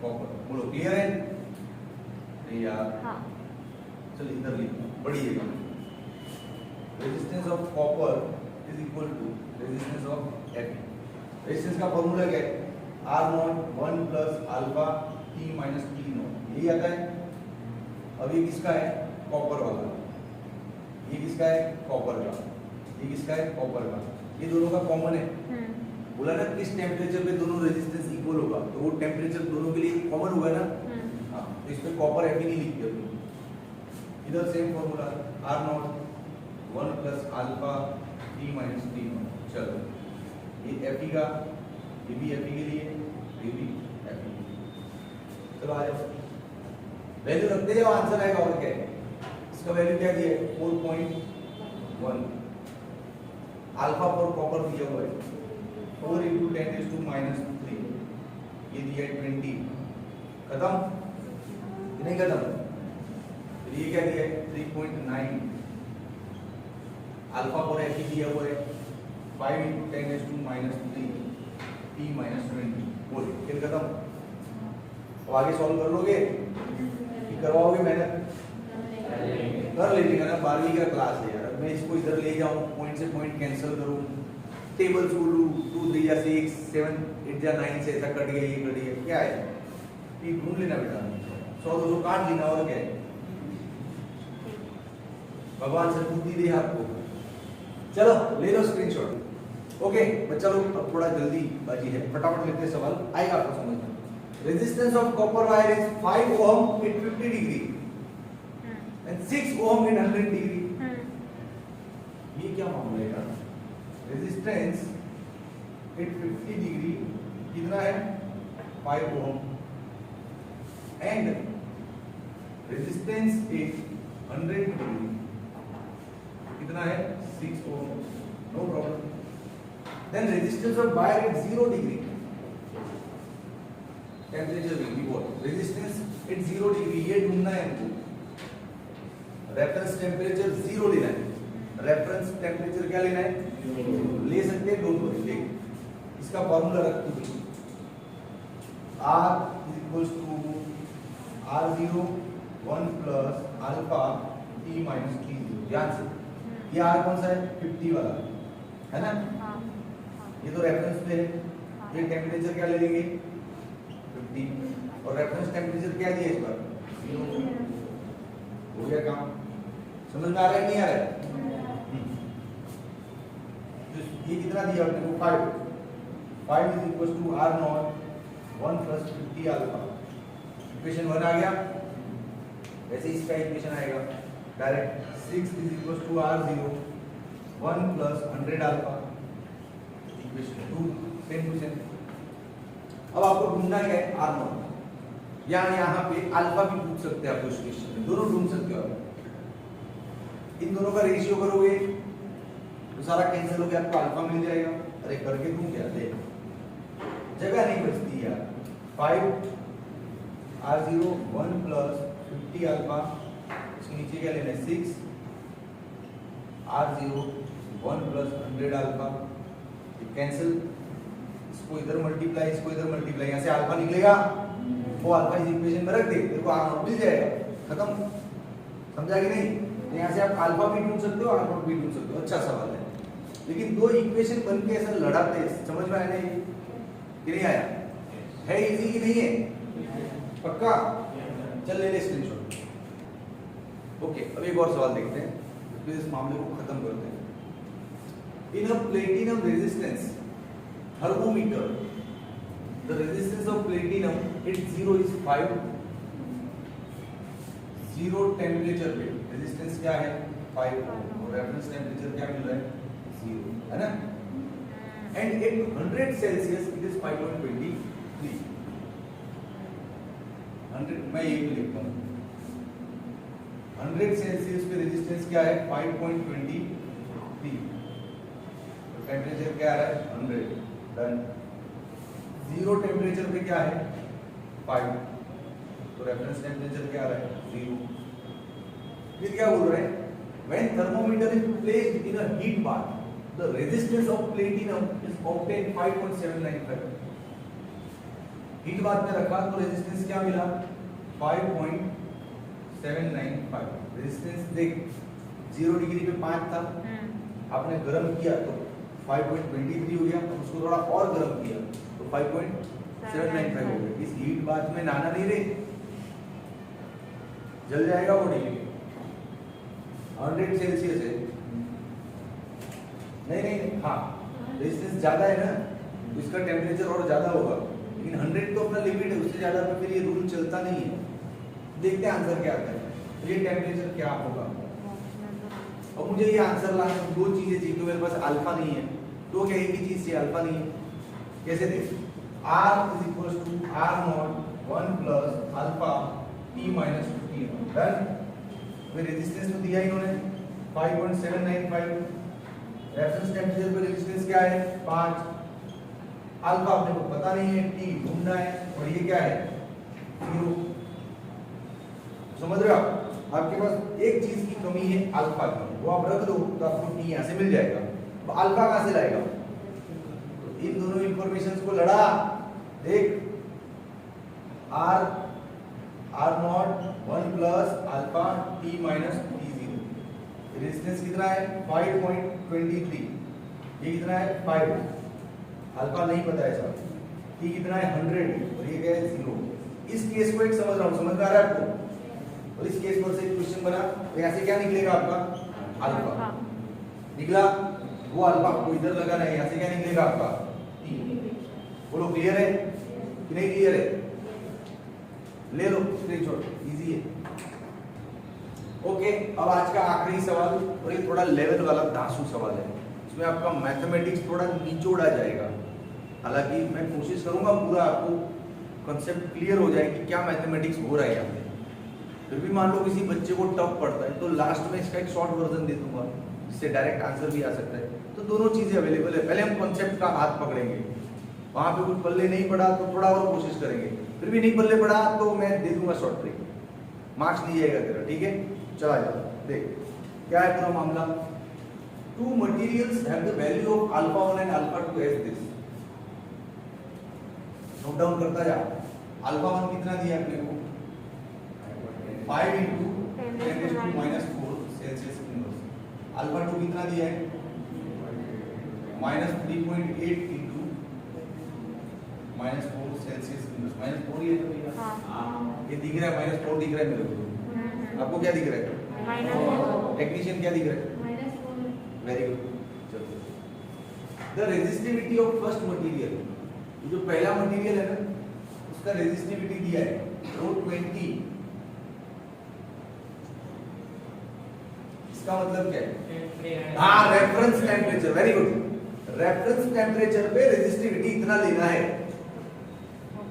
copper. बोलो क्लियर है? यार हाँ। चलो इधर लिखो, बढ़िएगा। Resistance of copper is equal to resistance of Fe। Resistance का फॉर्मूला क्या है? R0 1 plus alpha T minus T0, यही आता है। अब ये किसका है? कॉपर वाला। ये किसका है? कॉपर का। ये किसका है? कॉपर का। ये दोनों का कॉमन है। बोला ना किस टेम्परेचर पे दोनों रेजिस्टेंस इक्वल होगा, तो वो टेम्परेचर दोनों के लिए कॉमन होगा ना। हाँ, तो इसमें कॉपर Fe नहीं लिखते अपनी। इधर same formula R0 1 plus alpha T minus T not. चलो ये Fe का, ये भी Fe के लिए, ये भी Fe के लिए। चलो आ जाओ, वैल्यू रखते जाओ, आंसर आएगा। और क्या है इसका वैल्यू, क्या दिया है 4.1। अल्फा फॉर कॉपर दिया हुआ है 4 × 10⁻³ ये दिया है 20। खत्म कि नहीं खत्म? फिर ये क्या दिया है 3.9। अल्फा फॉर Fe दिया हुआ है 5 × 10⁻³ t-20। बोल फिर खत्म। अब आगे सॉल्व कर लोगे कि करवाओगे? मेहनत कर लीजिएगा ना, 12वीं का क्लास है यार। मैं इसको इधर ले जाऊं, पॉइंट से पॉइंट कैंसिल करूं, टेबल बोलूं, 2 3 या 6 7 8 या 9 से ऐसा कट गया, ये कट गया, क्या है ये ढूंढ लेना बेटा। 100 200 काट लेना, और क्या है। भगवान से बुद्धि दे आपको। चलो ले लो स्क्रीनशॉट। ओके बच्चा लोग, अब थोड़ा जल्दी बाजी है, फटाफट लेते हैं, सवाल आएगा आपको समझ में। Resistance of copper wire is 5 ohm at 50 degree and 6 ohm at 100 degree. ये क्या मामला है यार? रेजिस्टेंस at 50 डिग्री कितना है 5 ohm, and resistance at 100 degree कितना है 6 ohm. No problem. Then resistance of wire at 0 degree, temperature will be what? Resistance at 0 degree, ये ढूंढना है हमको। रेफरेंस टेम्परेचर 0 लेना है। रेफरेंस टेम्परेचर क्या लेना है? ले सकते हैं दोनों, देख इसका फॉर्मूला रख तू। R = R0 1 plus alpha t minus t0। ध्यान से, ये R कौन सा है? 50 वाला है ना। ये तो रेफरेंस पे है। ये टेम्परेचर क्या ले लेंगे 50, और रेफरेंस टेम्परेचर क्या दिया इस बार 0। हो गया काम। समझ में आ रहा है नहीं आ रहा है? ये कितना दिया आपने को 5 = R0 1 प्लस 50 अल्फा। इक्वेशन 1 आ गया। वैसे इसका इक्वेशन आएगा direct 6 = R0 1 plus 100 alpha. Equation 2 same to same. अब आपको ढूंढना क्या है? R0। यहाँ पे अल्फा भी पूछ सकते हैं आपको, इस क्वेश्चन में दोनों ढूंढ सकते हो आप। इन दोनों का रेशियो करोगे तो सारा कैंसिल हो गया, आपको अल्फा मिल जाएगा। अरे करके दूं क्या? दे, जगह नहीं बचती यार। 5 R0 1 प्लस 50 अल्फा, इसके नीचे क्या लेना है 6 R0 1 प्लस 100 अल्फा। कैंसिल, इसको इधर मल्टीप्लाई, इसको इधर मल्टीप्लाई, यहाँ से अल्फा निकलेगा, वो अल्फा इस इक्वेशन में रख दे, देखो R0 मिल जाएगा। खत्म। समझा कि नहीं? तो यहाँ से आप अल्फा भी ढूंढ सकते हो, R0 भी ढूंढ सकते हो। अच्छा सवाल है, लेकिन दो इक्वेशन बन के ऐसा लड़ाते हैं, समझ में आया नहीं कि नहीं आया? है इजी कि नहीं है? पक्का? चल ले ले स्क्रीनशॉट। ओके, अब एक और सवाल देखते हैं, फिर इस मामले को खत्म करते हैं। In a platinum resistance thermometer, the resistance of platinum at 0 is 5। 0 temperature पे रेजिस्टेंस क्या है 5 और रेफरेंस टेम्परेचर क्या मिल रहा है 0, है ना। And at 100 Celsius it is 5.23। 100 मैं ये भी लिखता हूँ, 100 सेल्सियस पे रेजिस्टेंस क्या है 5.23। टेम्परेचर क्या आ रहा है 100। डन। 0 टेम्परेचर पे क्या है 5, तो रेफरेंस टेम्परेचर क्या आ रहा है 0। फिर क्या बोल रहे हैं? When thermometer is placed in a heat bath the resistance of platinum is obtain 5.795। Heat bath में रखा तो रेजिस्टेंस क्या मिला 5.795। रेजिस्टेंस देख 0 डिग्री पे 5 था, आपने गर्म किया तो 5.23 हो गया, उसको थोड़ा और गर्म किया तो 5.795 हो गया। इस हीट बाथ में नहाना नहीं रे, जल जाएगा वो डिग्री। 100 सेल्सियस है, नहीं हाँ रेजिस्टेंस ज्यादा है ना, तो इसका टेम्परेचर और ज्यादा होगा, लेकिन 100 तो अपना लिमिट है, उससे ज्यादा तो फिर ये रूल चलता नहीं है। देखते हैं आंसर क्या आता है। ये टेम्परेचर क्या होगा और मुझे ये आंसर लाना है, दो चीजें चाहिए, मेरे पास अल्फा नहीं है तो क्या एक ही चीज चाहिए, अल्फा नहीं है, कैसे देख r is equal to r naught 1 plus alpha t minus 15 done. फिर रेजिस्टेंस तो दिया इन्होंने 5.795, रेफरेंस टेंपरेचर पे रेजिस्टेंस क्या है 5, अल्फा अपने को पता नहीं है, t ढूंढना है, और ये क्या है 0। समझ रहे हो आप? आपके पास एक चीज की कमी है अल्फा की, वो आप रख दो तो आपको टी यहां से मिल जाएगा। तो अल्फा कहां से लाएगा? तो इन दोनों इंफॉर्मेशंस को लड़ा, देख r naught 1 plus alpha t minus t0, resistance कितना है 5.23, ये कितना है 5, अल्फा नहीं पता है सर, t कितना है 100 और ये क्या है 0। इस केस को एक समझ रहा हूं, समझ में आ रहा है आपको? और इस केस पर से एक क्वेश्चन बना तो यहाँ से क्या निकलेगा आपका अल्फा निकला, वो अल्फा को इधर लगाना है, यहाँ से क्या निकलेगा आपका t। बोलो क्लियर है कि नहीं क्लियर है? ले लो स्क्रीनशॉट, इजी है। ओके, अब आज का आखिरी सवाल, और ये थोड़ा लेवल वाला धांसू सवाल है, इसमें आपका मैथमेटिक्स थोड़ा निचोड़ा जाएगा, हालांकि मैं कोशिश करूंगा पूरा आपको कॉन्सेप्ट क्लियर हो जाए कि क्या मैथमेटिक्स हो रहा है यहाँ पे। फिर भी मान लो किसी बच्चे को टफ पड़ता है तो लास्ट में इसका एक शॉर्ट वर्जन दे दूंगा जिससे डायरेक्ट आंसर भी आ सकता है। तो दोनों चीजें अवेलेबल है, पहले हम कॉन्सेप्ट का हाथ पकड़ेंगे, वहां पे कुछ पल्ले नहीं पड़ा तो थोड़ा और कोशिश करेंगे, फिर भी नहीं पल्ले पड़ा तो मैं दे दूंगा शॉर्ट ट्रिक, मार्क्स नहीं जाएगा तेरा, ठीक है? चला जाओ, देख क्या है पूरा मामला। Two materials have the value of alpha 1 and alpha 2 as this, note down करता जा। अल्फा 1 कितना दिया अपने को 5 into 10⁻⁴ सेल्सियस इनवर्स, अल्फा 2 कितना दिया है -3.8 into -4 सेल्सियस इनवर्स, -4 ये तो भैया ये दिख रहा है, -4 दिख रहा है मेरे को, आपको क्या दिख रहा है? टेक्नीशियन क्या दिख रहा है? Very good. चलो, the resistivity of first material, जो पहला मटेरियल है ना उसका रेजिस्टिविटी दिया है ρ20, इसका मतलब क्या है? हाँ, reference temperature, very good, reference temperature पे रेजिस्टिविटी इतना लेना है,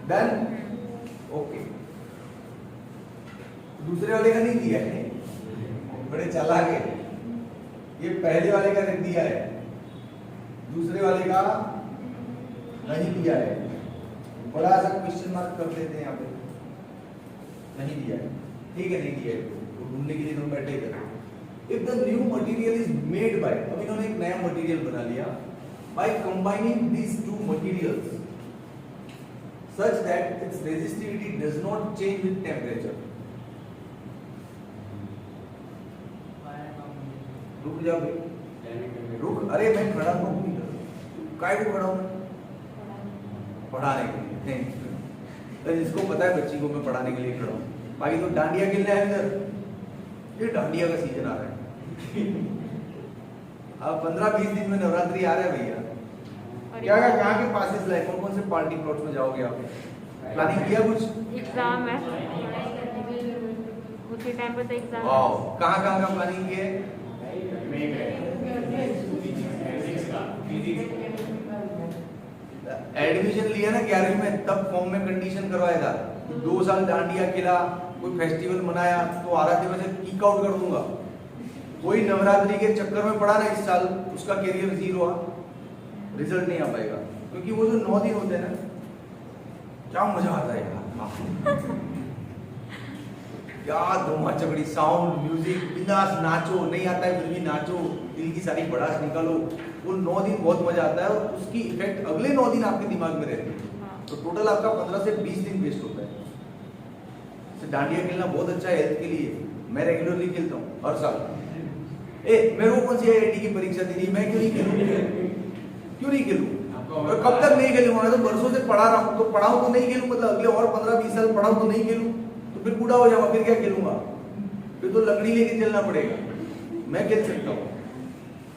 डन। ओके, दूसरे वाले का नहीं दिया है, बड़े चालाक है, ये पहले वाले का नहीं दिया है, दूसरे वाले का नहीं दिया है, बड़ा सा क्वेश्चन मार्क कर देते हैं यहाँ पे, नहीं दिया है, ठीक है नहीं दिया है, तो ढूंढने के लिए तुम बैठे कर। If the new material is made by, अब इन्होंने एक नया मटेरियल बना लिया, by combining these two materials such that its resistivity does not change with temperature. रुक जाओ भाई, रुक, अरे मैं खड़ा हूँ, काय को खड़ा हूँ? पढ़ाने के लिए, तो जिसको पता है बच्ची को मैं पढ़ाने के लिए खड़ा हूँ, बाकी तो डांडिया खेलना है इधर, ये डांडिया का सीजन आ रहा है। अब 15-20 दिन में नवरात्रि आ रहा है भैया, क्या क्या के पासेस लाए, कौन कौन से पार्टी प्लॉट्स में जाओगे आप? प्लानिंग किया कुछ? एग्जाम है उसी टाइम पे तो एग्जाम। वाओ, कहाँ कहाँ का प्लानिंग किया है? एडमिशन लिया ना 11वीं में, तब फॉर्म में कंडीशन करवाया था 2 साल डांडिया खेला, कोई फेस्टिवल मनाया तो आराध्य में से किक आउट कर दूंगा। कोई नवरात्रि के चक्कर में पड़ा ना इस साल, उसका करियर 0 रिजल्ट नहीं आ पाएगा, क्योंकि वो जो 9 दिन होते हैं ना, क्या मजा आता है यार, क्या धुमा चकड़ी, साउंड म्यूजिक, बिंदास नाचो, नहीं आता है फिर भी नाचो, दिल की सारी भड़ास निकालो, वो 9 दिन बहुत मजा आता है, और उसकी इफेक्ट अगले 9 दिन आपके दिमाग में रहती है, तो टोटल आपका 15 से 20 दिन वेस्ट होता है। डांडिया खेलना बहुत अच्छा है हेल्थ के लिए, मैं रेगुलरली खेलता हूँ हर साल। मेरे को कौन सी आईआईटी की परीक्षा दी थी, मैं क्यों नहीं खेलूं? क्यों नहीं खेलूं? और कब तक नहीं खेलूंगा? मैं तो बरसों से पढ़ा रहा हूँ, तो पढ़ाऊं तो नहीं खेलूं, मतलब अगले और 15-20 साल पढ़ाऊं तो नहीं खेलूं, तो फिर बूढ़ा हो जाऊंगा, फिर क्या खेलूंगा? फिर तो लकड़ी लेके चलना पड़ेगा। मैं खेल सकता हूँ,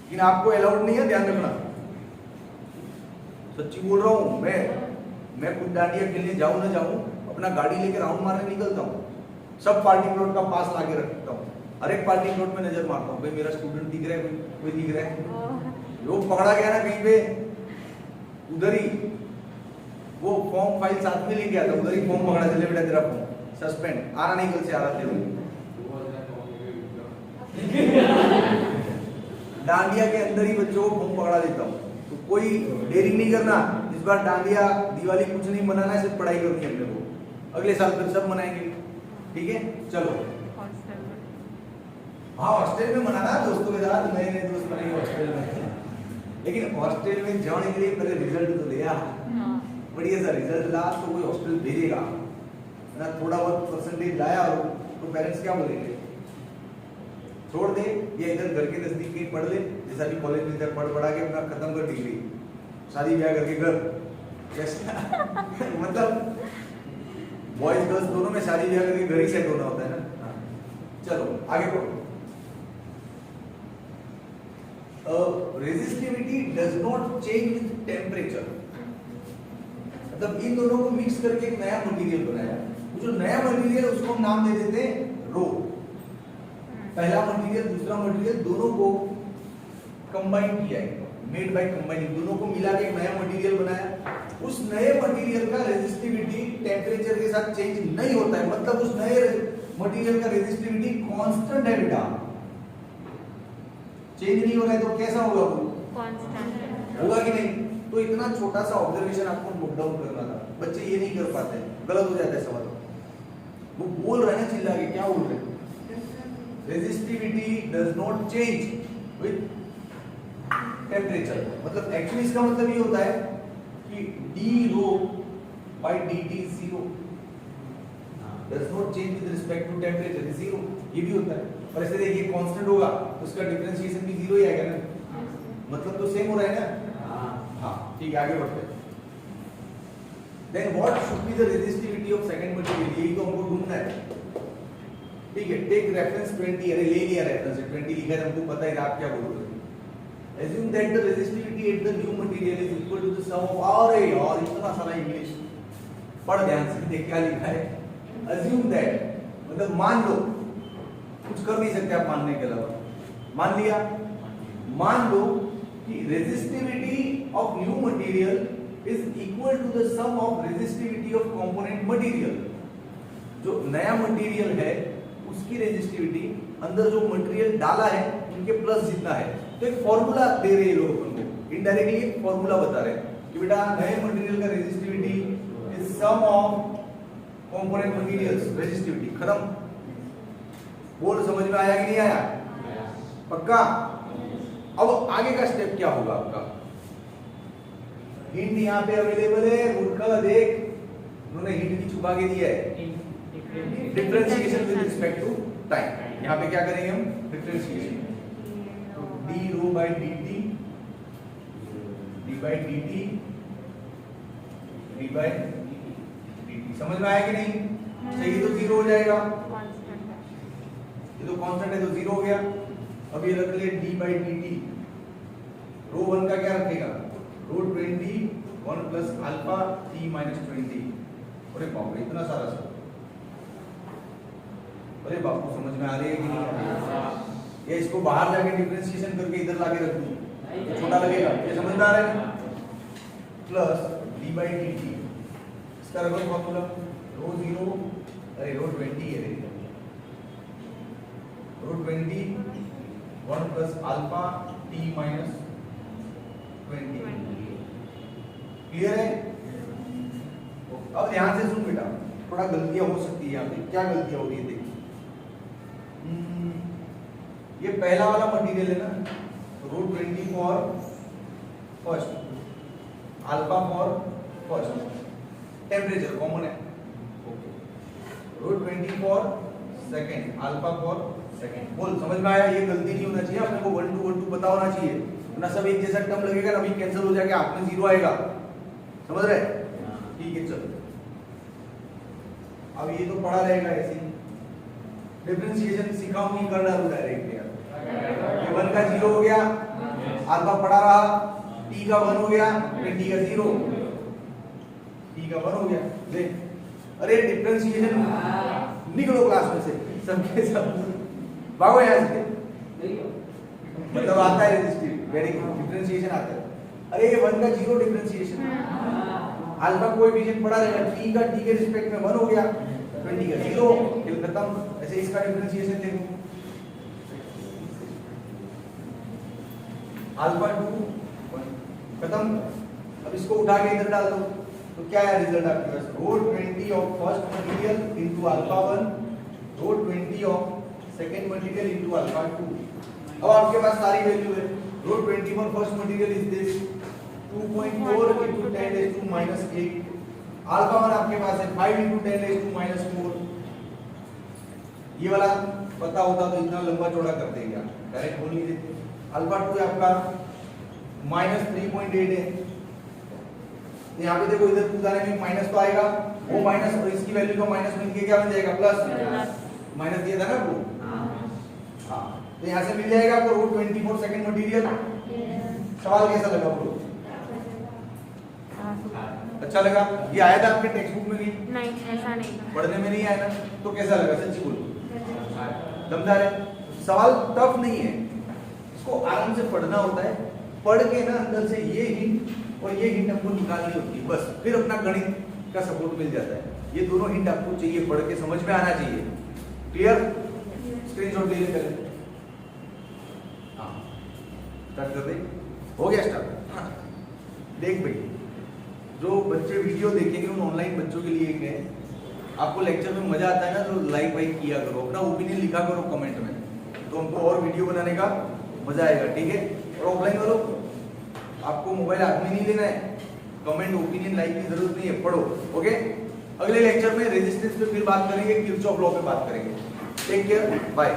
लेकिन आपको अलाउड नहीं है, ध्यान रखना। सच्ची बोल रहा हूँ, मैं खुद डांडिया खेलने जाऊं ना जाऊं, अपना गाड़ी लेके राउंड मारने निकलता हूँ, सब पार्टी प्लॉट का पास लाके रखता हूँ, हर एक पार्टी प्लॉट में नजर मारता हूँ, भाई मेरा स्टूडेंट दिख रहा है, कोई दिख रहा है, वो वो पकड़ा गया ना कहीं पे, उधर ही वो फॉर्म फाइल साथ में लेके आता, उधर ही फॉर्म पकड़ा, चले बेटा तेरा फॉर्म सस्पेंड, आना नहीं कल से, आ रहा थे डांडिया के अंदर ही बच्चों को फॉर्म पकड़ा देता हूँ। तो कोई देरी नहीं करना, इस बार डांडिया दिवाली कुछ नहीं मनाना है, सिर्फ पढ़ाई करनी है अपने को, अगले साल फिर सब मनाएंगे, ठीक है। चलो हॉस्टल में हाँ हॉस्टल में मनाना दोस्तों के साथ, नए नए दोस्त बनेंगे हॉस्टल में, लेकिन हॉस्टल में जाने के लिए पहले रिजल्ट तो ले आ, हाँ बढ़िया सा रिजल्ट ला तो कोई हॉस्टल भेजेगा ना, थोड़ा बहुत परसेंटेज लाया हो तो पेरेंट्स क्या बोलेंगे, छोड़ दे ये इधर घर के नजदीक कहीं पढ़ ले, जैसा भी कॉलेज में इधर पढ़ पढ़ा के अपना खत्म कर डिग्री, शादी ब्याह करके घर मतलब बॉयज गर्ल्स दोनों में शादी ब्याह करके घर ही सेट होना होता है ना। चलो आगे बढ़ो। Resistivity does not change with temperature, मतलब इन दोनों को मिक्स करके एक नया मटेरियल बनाया, जो नया मटेरियल उसको हम नाम दे देते हैं रो, पहला मटेरियल दूसरा मटेरियल दोनों को कंबाइन किया है, मेड बाय कंबाइनिंग, दोनों को मिला के एक नया मटेरियल बनाया, उस नए मटेरियल का रेजिस्टिविटी टेम्परेचर के साथ चेंज नहीं होता है, मतलब उस नए मटेरियल का रेजिस्टिविटी कांस्टेंट है बेटा, चेंज नहीं हो रहा है तो कैसा होगा वो, कांस्टेंट होगा कि नहीं। तो इतना छोटा सा ऑब्जर्वेशन आपको नोट डाउन करना था, बच्चे ये नहीं कर पाते, गलत हो जाता है सवाल, वो बोल रहे हैं चिल्ला के, क्या बोल रहे हैं, resistivity does not change with temperature, मतलब एक्चुअली इसका मतलब ये होता है कि d row by dt is 0 does not change with respect to temperature is 0, ये भी होता है, और ऐसे देखिए कांस्टेंट होगा तो उसका डिफरेंशिएशन भी 0 ही आएगा ना, मतलब तो सेम हो रहा है ना। हाँ ठीक है, आगे बढ़ते हैं। Then what should be the resistivity of second material, यही तो हमको ढूंढना है, ठीक है। टेक रेफरेंस 20, अरे ले लिया रेफरेंस 20 लिखा है, हमको पता है आप क्या बोल रहे हो। Assume that the resistivity at the new material is equal to the sum of, अरे यार इतना सारा इंग्लिश पढ़ ध्यान से, देख क्या लिखा है, assume that मतलब मान लो, कुछ कर नहीं सकते आप मानने के अलावा, मान लिया, मान लो कि resistivity of new material is equal to the sum of resistivity of component material, जो नया मटेरियल है उसकी रेजिस्टिविटी अंदर जो मटेरियल डाला है उनके प्लस जितना है। तो एक फॉर्मूला दे रहे हैं लोग अपन को, इनडायरेक्टली एक फॉर्मूला बता रहे हैं कि बेटा नए मटेरियल का resistivity is sum of component materials resistivity, खत्म। बोल समझ में आया कि नहीं आया, पक्का। अब आगे का स्टेप क्या होगा आपका, हिंट यहाँ पे अवेलेबल है, मूर्खा देख, उन्होंने हिंट भी छुपा के दिया है, differentiation with respect to time. यहाँ पे क्या करेंगे हम, differentiation, d rho by dt, d by dt, d by dt, समझ में आया कि नहीं, सही तो 0 हो जाएगा, कांस्टेंट है, ये तो कांस्टेंट है तो 0 हो गया। अब ये रख ले d बाय dt, रो 1 का क्या रखेगा, रो 20 1 प्लस अल्फा t माइनस 20, अरे बाप रे इतना सारा सब, अरे बापू समझ में आ रही है कि नहीं, ये इसको बाहर जाके डिफरेंशिएशन करके इधर लाके रख दूं तो छोटा लगेगा, ये समझ में आ रहा है, प्लस d बाई dt, इसका रखो फॉर्मूला, रो 0, अरे रो 20 है रे, रो 20 1 plus alpha t minus 20, clear है। अब ध्यान से सुन बेटा, थोड़ा गलतियां हो सकती है यहाँ पे, क्या गलतियां हो रही है देखिए, ये पहला वाला मटेरियल है ना, root 20 for first, alpha for first, temperature common है, root 20 for second, alpha for second. बोल समझ में आया, ये गलती नहीं होना चाहिए, अपने को 1 2 1 2 पता होना चाहिए, वरना सब एक जैसा टर्म लगेगा ना, अभी कैंसिल हो जाके आप में 0 आएगा, समझ रहे, ठीक है। चलो अब ये तो पढ़ा रहेगा ऐसे, डिफरेंशिएशन सिखाऊंगी, कर डालू डायरेक्ट यार, ये 1 का 0 हो गया, अल्फा पढ़ा रहा, t का 1 हो गया, फिर t का 0, t का 1 हो गया, देख अरे डिफरेंशिएशन, निकलो क्लास में से सबके सब, भागो यहाँ से, मतलब आता है रेजिस्टिव, वेरी गुड, डिफरेंशिएशन आता है। अरे ये 1 का 0 डिफरेंशिएशन, अल्फा कोएफिशिएंट पड़ा रहेगा, t का t के रिस्पेक्ट में 1 हो गया, 20 का 0, फिर खत्म। ऐसे इसका डिफरेंशिएशन देखो, अल्फा 2 खत्म। अब इसको उठा के इधर डाल दो, तो क्या है रिजल्ट आपके पास, √20 of first material into alpha 1, √20 of second material into alpha 2। अब आपके पास सारी वैल्यू है, √20 for first material is this 2.4 into 10 raised to minus 8, alpha 1 आपके पास है 5 into 10 raised to minus 4। ये वाला पता होता तो इतना लंबा चौड़ा कर देंगे, डायरेक्ट बोल नहीं देते। अल्फा 2 आपका minus 3.8 है, यहाँ पे देखो इधर जाने में माइनस तो आएगा, वो माइनस और इसकी वैल्यू को माइनस में क्या बन जाएगा, प्लस। माइनस दिया था ना आपको, हाँ, तो यहाँ से मिल जाएगा आपको √20 फॉर सेकंड मटेरियल। सवाल कैसा लगा आपको, अच्छा लगा? ये आया था आपके टेक्स्ट बुक में नहीं, ऐसा नहीं पढ़ने में नहीं आया ना, तो कैसा लगा, सच्ची बोलो, दमदार है। सवाल टफ नहीं है, इसको आराम से पढ़ना होता है, पढ़ के ना अंदर से ये हिंट और ये हिंट हमको निकालनी होती है, बस फिर अपना गणित का सपोर्ट मिल जाता है। ये दोनों हिंट आपको चाहिए, पढ़ के समझ में आना चाहिए। क्लियर? स्क्रीनशॉट ले लें पहले, हाँ स्टार्ट कर दे, हो गया स्टार्ट। हाँ देख भाई, जो बच्चे वीडियो देखेंगे उन ऑनलाइन बच्चों के लिए एक है, आपको लेक्चर में मजा आता है ना, तो लाइक वाइक किया करो, अपना ओपिनियन लिखा करो कमेंट में, तो हमको और वीडियो बनाने का मजा आएगा, ठीक है? और ऑफलाइन वालों, आपको मोबाइल हाथ में नहीं लेना है, कमेंट ओपिनियन लाइक की जरूरत नहीं है, पढ़ो, ओके? अगले लेक्चर में रेजिस्टेंस पे फिर बात करेंगे, किरचॉफ लॉ पे बात करेंगे। Take care, bye.